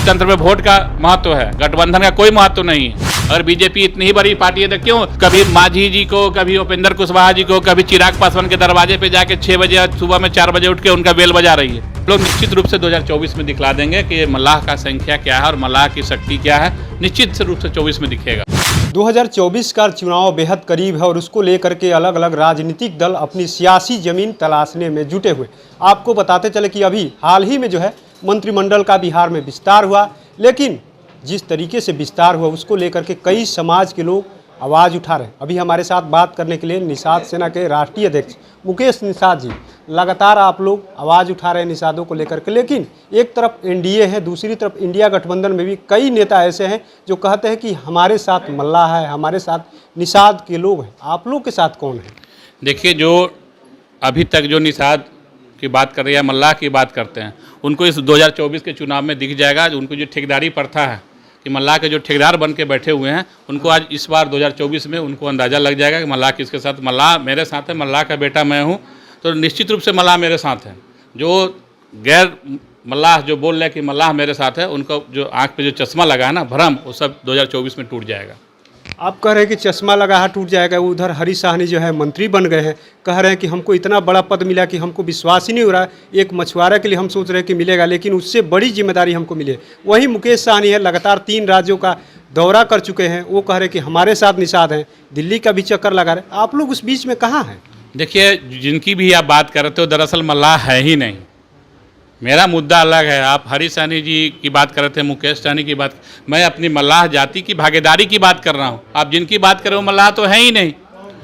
लोकतंत्र में वोट का महत्व है, गठबंधन का कोई महत्व नहीं है। और बीजेपी इतनी ही बड़ी पार्टी है तो क्यों कभी मांझी जी को, कभी उपेंद्र कुशवाहा जी को, कभी चिराग पासवान के दरवाजे पे जाके 6 बजे सुबह में 4 बजे उठ के उनका बेल बजा रही है। लोग निश्चित रूप से 2024 में दिखला देंगे कि मल्लाह का संख्या क्या है और मल्लाह की शक्ति क्या है। निश्चित रूप से 24 में दिखेगा। 2024 का चुनाव बेहद करीब है और उसको लेकर के अलग अलग राजनीतिक दल अपनी सियासी जमीन तलाशने में जुटे हुए। आपको बताते चले कि अभी हाल ही में जो है मंत्रिमंडल का बिहार में विस्तार हुआ, लेकिन जिस तरीके से विस्तार हुआ उसको लेकर के कई समाज के लोग आवाज़ उठा रहे हैं। अभी हमारे साथ बात करने के लिए निषाद सेना के राष्ट्रीय अध्यक्ष मुकेश निषाद जी, लगातार आप लोग आवाज़ उठा रहे हैं निषादों को लेकर के, लेकिन एक तरफ एनडीए है, दूसरी तरफ इंडिया गठबंधन में भी कई नेता ऐसे हैं जो कहते हैं कि हमारे साथ मल्लाह है, हमारे साथ निषाद के लोग हैं। आप लोग के साथ कौन है? देखिए, जो अभी तक जो निषाद की बात कर रही है, मल्लाह की बात करते हैं, उनको इस 2024 के चुनाव में दिख जाएगा। उनको जो ठेकेदारी प्रथा है कि मल्लाह के जो ठेकेदार बन के बैठे हुए हैं, उनको आज इस बार 2024 में उनको अंदाज़ा लग जाएगा कि मल्लाह किसके साथ। मल्लाह मेरे साथ है, मल्लाह का बेटा मैं हूँ, तो निश्चित रूप से मल्लाह मेरे साथ है। जो गैर मल्लाह जो बोल रहे हैं कि मल्लाह मेरे साथ है, उनको जो आँख पे जो चश्मा लगा है ना, भ्रम, वो सब 2024 में टूट जाएगा। आप कह रहे हैं कि चश्मा लगा है टूट जाएगा। उधर हरी साहनी जो है मंत्री बन गए हैं, कह रहे हैं कि हमको इतना बड़ा पद मिला कि हमको विश्वास ही नहीं हो रहा है। एक मछुआरा के लिए हम सोच रहे हैं कि मिलेगा, लेकिन उससे बड़ी जिम्मेदारी हमको मिले। वहीं मुकेश साहनी है, लगातार 3 राज्यों का दौरा कर चुके हैं, वो कह रहे हैं कि हमारे साथ निषाद हैं, दिल्ली का भी चक्कर लगा रहे। आप लोग उस बीच में कहाँ हैं? देखिए, जिनकी भी आप बात कर रहे हो दरअसल मल्लाह है ही नहीं। मेरा मुद्दा अलग है। आप हरी साहनी जी की बात कर रहे थे, मुकेश साहनी की बात, मैं अपनी मल्लाह जाति की भागीदारी की बात कर रहा हूँ। आप जिनकी बात कर रहे हो मल्लाह तो है ही नहीं।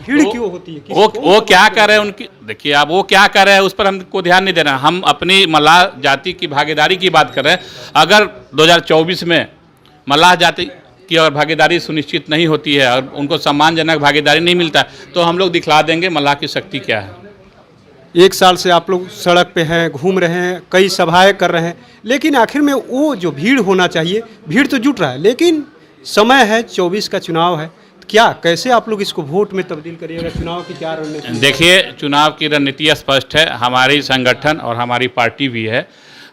भीड़ क्यों होती है? वो क्या कर रहे हैं उनकी, देखिए आप वो क्या कर रहे हैं उस पर हमको ध्यान नहीं देना। हम अपनी मल्लाह जाति की भागीदारी की बात कर रहे हैं। अगर 2024 में मल्लाह जाति की और भागीदारी सुनिश्चित नहीं होती है और उनको सम्मानजनक भागीदारी नहीं मिलता, तो हम लोग दिखला देंगे मल्लाह की शक्ति क्या है। 1 साल से आप लोग सड़क पे हैं, घूम रहे हैं, कई सभाएं कर रहे हैं, लेकिन आखिर में वो जो भीड़ होना चाहिए, भीड़ तो जुट रहा है, लेकिन समय है, 24 का चुनाव है। क्या कैसे आप लोग इसको वोट में तब्दील करिएगा? चुनाव की क्या रणनीति? देखिए, चुनाव की रणनीति स्पष्ट है। हमारी संगठन और हमारी पार्टी भी है।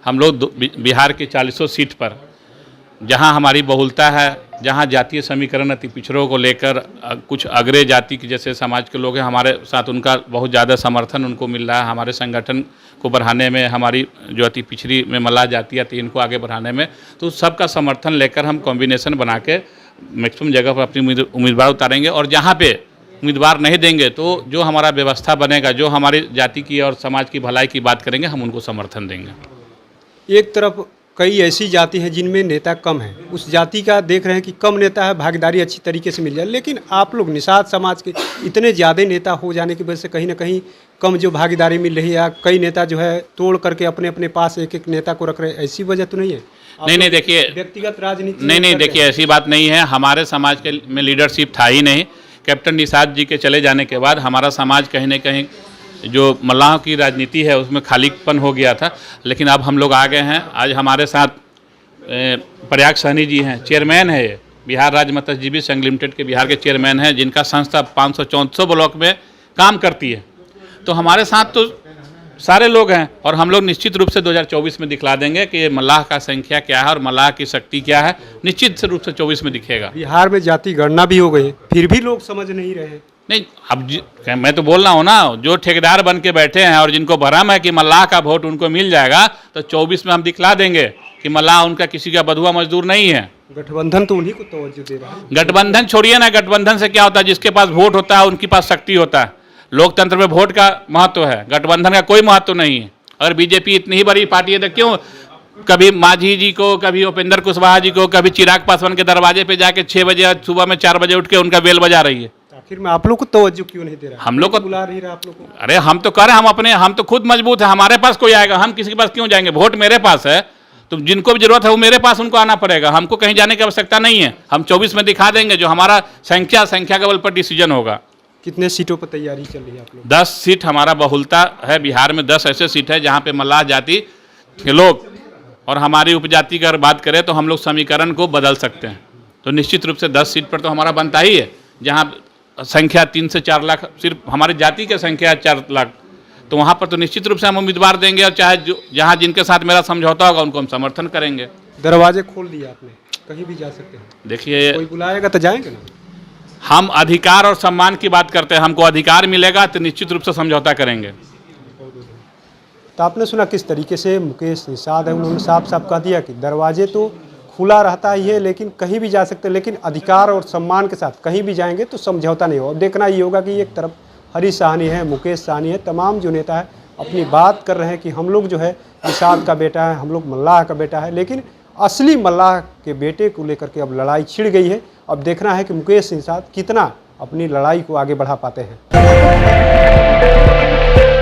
हम लोग बिहार की 40 सीट पर, जहां हमारी बहुलता है, जहां जातीय समीकरण अति पिछड़ों को लेकर कुछ अग्रे जाति के जैसे समाज के लोग हैं, हमारे साथ उनका बहुत ज़्यादा समर्थन उनको मिल रहा है। हमारे संगठन को बढ़ाने में, हमारी जो अति पिछड़ी में मल्लाह जाति आती है इनको आगे बढ़ाने में, तो सबका समर्थन लेकर हम कॉम्बिनेशन बना के मैक्सिमम जगह पर अपनी उम्मीदवार उतारेंगे। और जहाँ पे उम्मीदवार नहीं देंगे तो जो हमारा व्यवस्था बनेगा, जो हमारी जाति की और समाज की भलाई की बात करेंगे, हम उनको समर्थन देंगे। एक तरफ कई ऐसी जाति हैं जिनमें नेता कम है, उस जाति का देख रहे हैं कि कम नेता है, भागीदारी अच्छी तरीके से मिल जाए, लेकिन आप लोग निषाद समाज के इतने ज़्यादा नेता हो जाने की वजह से कहीं ना कहीं कम जो भागीदारी मिल रही है, या कई नेता जो है तोड़ करके अपने अपने पास एक एक नेता को रख रहे हैं, ऐसी वजह तो नहीं है? नहीं, देखिए, व्यक्तिगत राजनीति नहीं, देखिए, ऐसी बात नहीं है। हमारे समाज के में लीडरशिप था ही नहीं। कैप्टन निषाद जी के चले जाने के बाद हमारा समाज कहीं न कहीं जो मल्लाह की राजनीति है उसमें खालीपन हो गया था, लेकिन अब हम लोग आ गए हैं। आज हमारे साथ प्रयाग साहनी जी हैं, चेयरमैन है, ये बिहार राज्य मत्स्यजीवी संघ लिमिटेड के बिहार के चेयरमैन हैं, जिनका संस्था 500-400 ब्लॉक में काम करती है। तो हमारे साथ तो सारे लोग हैं और हम लोग निश्चित रूप से 2024 में दिखला देंगे कि मल्लाह का संख्या क्या है और मल्लाह की शक्ति क्या है। निश्चित रूप से 24 में दिखेगा। बिहार में जाति गणना भी हो गई, फिर भी लोग समझ नहीं रहे हैं। नहीं, अब मैं तो बोल रहा हूँ ना, जो ठेकेदार बन के बैठे हैं और जिनको भरम है कि मल्लाह का वोट उनको मिल जाएगा, तो 24 में हम दिखला देंगे कि मल्लाह उनका किसी का बधुआ मजदूर नहीं है। गठबंधन तो उन्हीं को तवज्जो दे रहा है। गठबंधन छोड़िए ना, गठबंधन से क्या होता है? जिसके पास वोट होता है उनके पास शक्ति होता है। लोकतंत्र में वोट का महत्व है, गठबंधन का कोई महत्व नहीं है। और बीजेपी इतनी ही बड़ी पार्टी है तो क्यों कभी मांझी जी को, कभी उपेंद्र कुशवाहा जी को, कभी चिराग पासवान के दरवाजे पे जाके 6 बजे सुबह में 4 बजे उठ के उनका बेल बजा रही है? आखिर में आप लोग को तवज्जो क्यों नहीं दे रहा? हम लोग को बुला नहीं रहा आप लोग को? अरे हम तो कर रहे हैं, हम तो खुद मजबूत है। हमारे पास कोई आएगा, हम किसी के पास क्यों जाएंगे? वोट मेरे पास है, तो जिनको भी जरूरत है वो मेरे पास उनको आना पड़ेगा। हमको कहीं जाने की आवश्यकता नहीं है। हम 24 में दिखा देंगे जो हमारा संख्या के बल पर डिसीजन होगा। कितने सीटों पर तैयारी चल रही है आप लोग? 10 सीट हमारा बहुलता है बिहार में। 10 ऐसे सीट है जहाँ पे मल्लाह जाति के लोग और हमारी उपजाति की अगर बात करें तो हम लोग समीकरण को बदल सकते हैं। तो निश्चित रूप से 10 सीट पर तो हमारा बनता ही है, जहाँ संख्या 3 से 4 लाख, सिर्फ हमारी जाति की संख्या है 4 लाख, तो वहाँ पर तो निश्चित रूप से हम उम्मीदवार देंगे। और चाहे जो जहाँ जिनके साथ मेरा समझौता होगा उनको हम समर्थन करेंगे। दरवाजे खोल दिए आपने, कहीं भी जा सकते हैं, देखिए, कोई बुलाएगा तो जाएंगे ना। हम अधिकार और सम्मान की बात करते हैं, हमको अधिकार मिलेगा तो निश्चित रूप से समझौता करेंगे। तो आपने सुना किस तरीके से मुकेश निषाद है, उन्होंने साफ साफ कह दिया कि दरवाजे तो खुला रहता ही है लेकिन कहीं भी जा सकते हैं, लेकिन अधिकार और सम्मान के साथ कहीं भी जाएंगे तो समझौता नहीं होगा। अब देखना ये होगा कि एक तरफ हरीश साहनी है, मुकेश साहनी है, तमाम जो नेता है अपनी बात कर रहे हैं कि हम लोग जो है निषाद का बेटा है, हम लोग मल्लाह का बेटा है, लेकिन असली मल्लाह के बेटे को लेकर के अब लड़ाई छिड़ गई है। अब देखना है कि मुकेश निषाद कितना अपनी लड़ाई को आगे बढ़ा पाते हैं।